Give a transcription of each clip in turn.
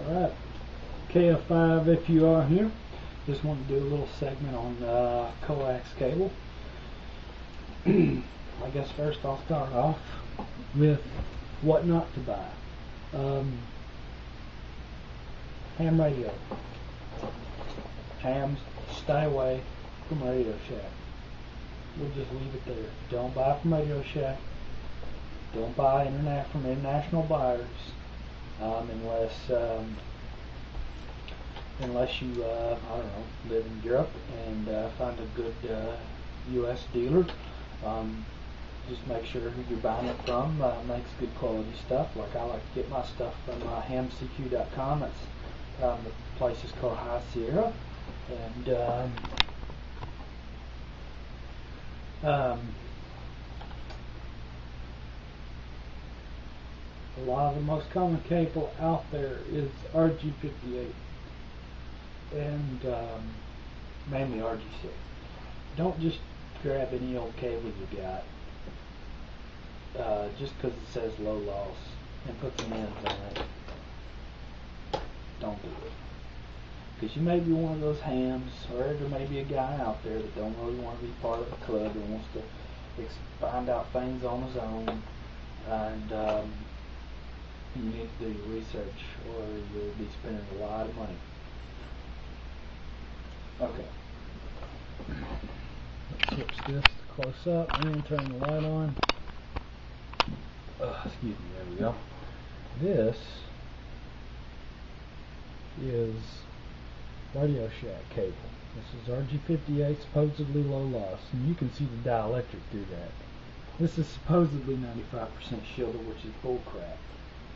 Alright, KF5 if you are here. Just want to do a little segment on coax cable. I guess first I'll start off with what not to buy. Ham radio. Hams, stay away from Radio Shack. We'll just leave it there. Don't buy from Radio Shack. Don't buy from international buyers unless you I don't know, live in Europe and find a good U.S. dealer. Just make sure who you're buying it from makes good quality stuff. Like I like to get my stuff from hamcq.com. That's the place is called High Sierra, and a lot of the most common cable out there is RG58 and mainly RG6. Don't just grab any old cable you got just because it says low loss and put some ends on it. Don't do it, because you may be one of those hams, or there may be a guy out there that don't really want to be part of the club and wants to find out things on his own, and you need to do your research or you'll be spending a lot of money. Okay. Let's switch this to close up and turn the light on. Excuse me, there we go. This is Radio Shack cable. This is RG58, supposedly low loss, and you can see the dielectric through that. This is supposedly 95% shielded, which is bull crap.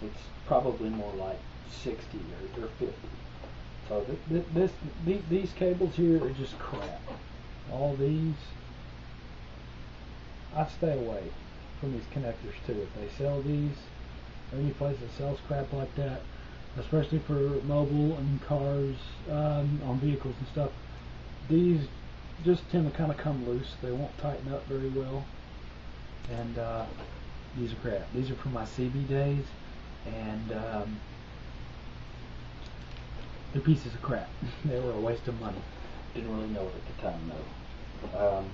It's probably more like 60 or 50. So these cables here are just crap. All these, I'd stay away from these connectors too. If they sell these, or any place that sells crap like that, especially for mobile and cars, on vehicles and stuff, these just tend to kind of come loose. They won't tighten up very well, and these are crap. These are from my CB days, and they're pieces of crap. They were a waste of money. Didn't really know it at the time though.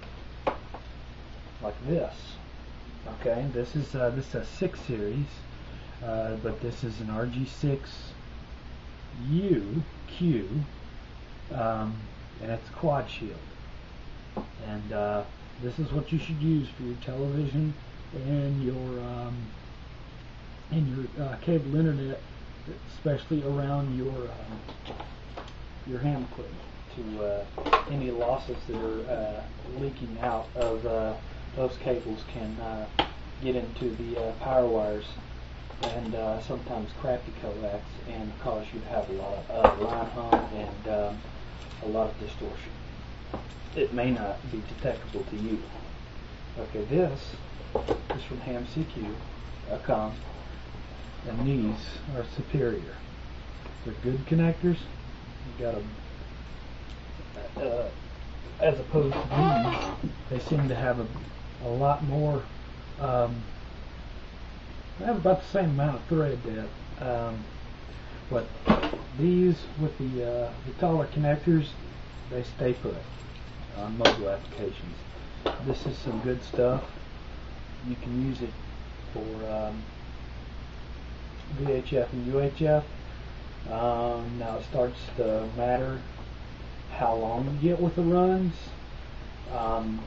Like this. Okay, this is a 6 series, but this is an RG6 UQ, and it's quad shield. And this is what you should use for your television and your cable internet, especially around your ham equipment, to any losses that are leaking out of those cables can get into the power wires and sometimes crappy coax and cause you to have a lot of line hum and a lot of distortion. It may not be detectable to you. Okay, this is from hamcq.com, and these are superior. They're good connectors. You got them, as opposed to these, they seem to have a lot more. They have about the same amount of thread depth, but these with the taller connectors, they stay put on mobile applications. This is some good stuff. You can use it for VHF and UHF. Now it starts to matter how long you get with the runs on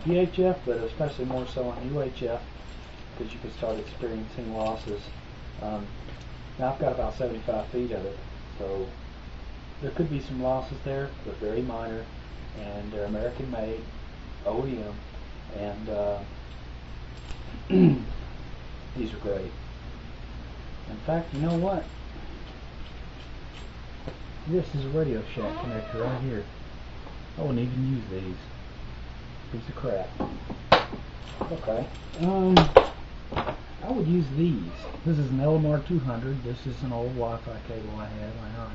VHF, but especially more so on UHF, because you can start experiencing losses. Now I've got about 75 feet of it, so there could be some losses there, but very minor, and they're American made, OEM, and these are great. In fact, you know what? This is a Radio Shack connector right here. I wouldn't even use these. Piece of crap. Okay. I would use these. This is an LMR 200. This is an old Wi-Fi cable I had. I don't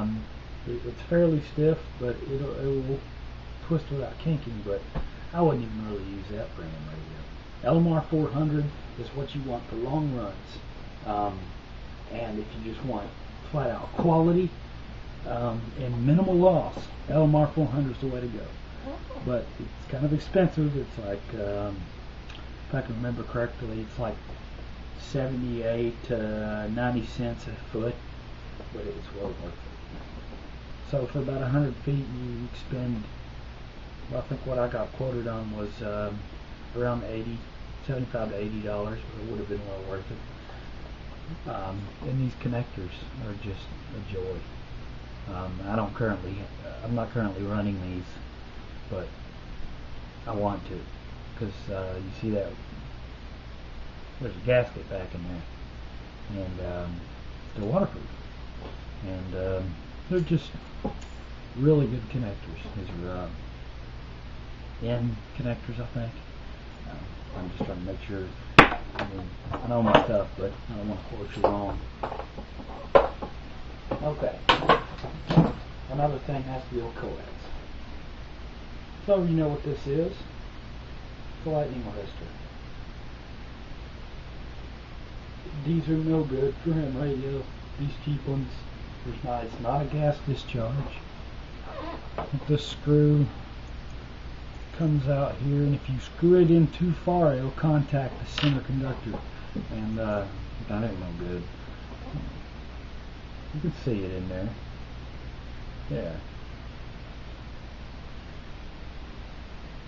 know. It's fairly stiff, but it will twist without kinking. But I wouldn't even really use that for AM radio. LMR 400 is what you want for long runs. And if you just want flat out quality and minimal loss. LMR 400 is the way to go. But it's kind of expensive. It's like, if I can remember correctly, it's like 78 to 90 cents a foot, but it was well worth it. So for about 100 feet, you spend, well, I think what I got quoted on was around $75 to $80, but it would have been well worth it. And these connectors are just a joy. I'm not currently running these, but I want to, because you see that there's a gasket back in there, and they're waterproof, and they're just really good connectors. These are N connectors, I think. I'm just trying to make sure. I know my stuff, but I don't want to quote you wrong. Okay. Another thing has to be with Coax. So you know what this is? It's a lightning arrestor. These are no good for ham radio. These cheap ones. It's not a gas discharge. The screw comes out here, and if you screw it in too far, it'll contact the center conductor, and that ain't no good. You can see it in there. Yeah.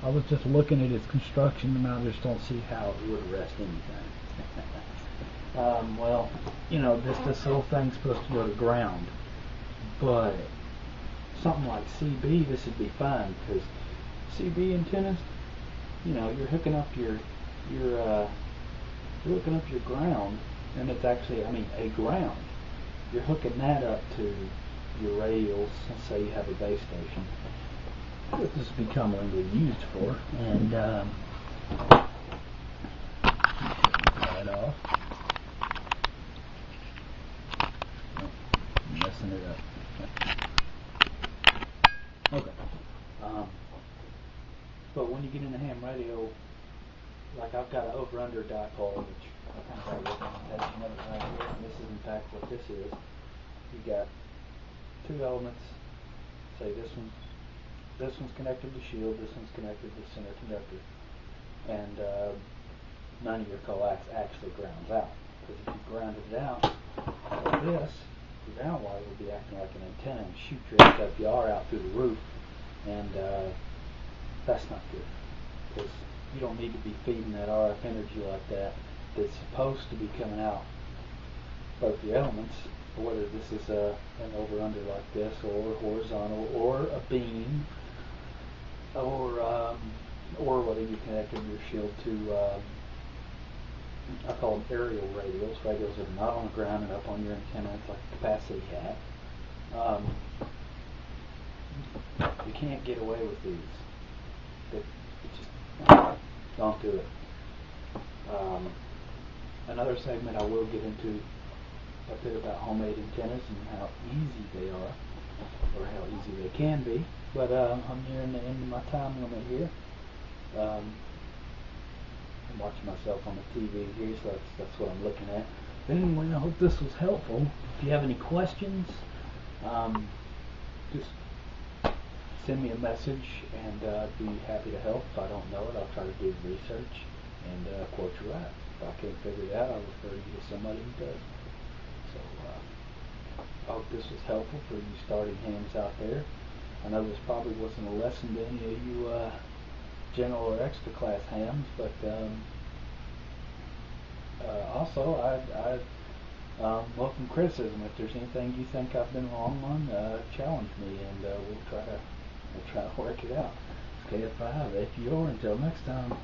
I was just looking at its construction, and I just don't see how it would arrest anything. Well, you know, this whole thing's supposed to go to ground, but something like CB, this would be fine, because CB antennas, you know, you're hooking up your ground, and it's actually, a ground. You're hooking that up to your radials. Let's say you have a base station. What this has become commonly used for, and that off. I'm messing it up. Okay. But when you get in the ham radio, like I've got an over-under dipole, which I kind of got representation of it right here, and this is in fact what this is. You got two elements. Say this one's connected to shield, this one's connected to center conductor, and none of your coax actually grounds out. Because if you grounded it out like this, the ground wire would be acting like an antenna and shoot your SWR out through the roof, and that's not good, because you don't need to be feeding that RF energy like that. That's supposed to be coming out both the elements, whether this is an over-under like this, or horizontal, or a beam, or whether you connected your shield to I call them aerial radials that are not on the ground and up on your antenna. It's like a capacity hat. You can't get away with these. It just don't do it. Another segment I will get into a bit about homemade antennas and how easy they are, or how easy they can be. But I'm nearing the end of my time limit here. I'm watching myself on the TV here, so that's what I'm looking at. But anyway, I hope this was helpful. If you have any questions, just send me a message, and I'd be happy to help. If I don't know it, I'll try to do the research and quote you right. If I can't figure it out, I'll refer you to somebody who does. So I hope this was helpful for you starting hams out there. I know this probably wasn't a lesson to any of you general or extra class hams, but also I welcome criticism. If there's anything you think I've been wrong on, challenge me, and we'll try to work it out. It's KF5, APR. Until next time.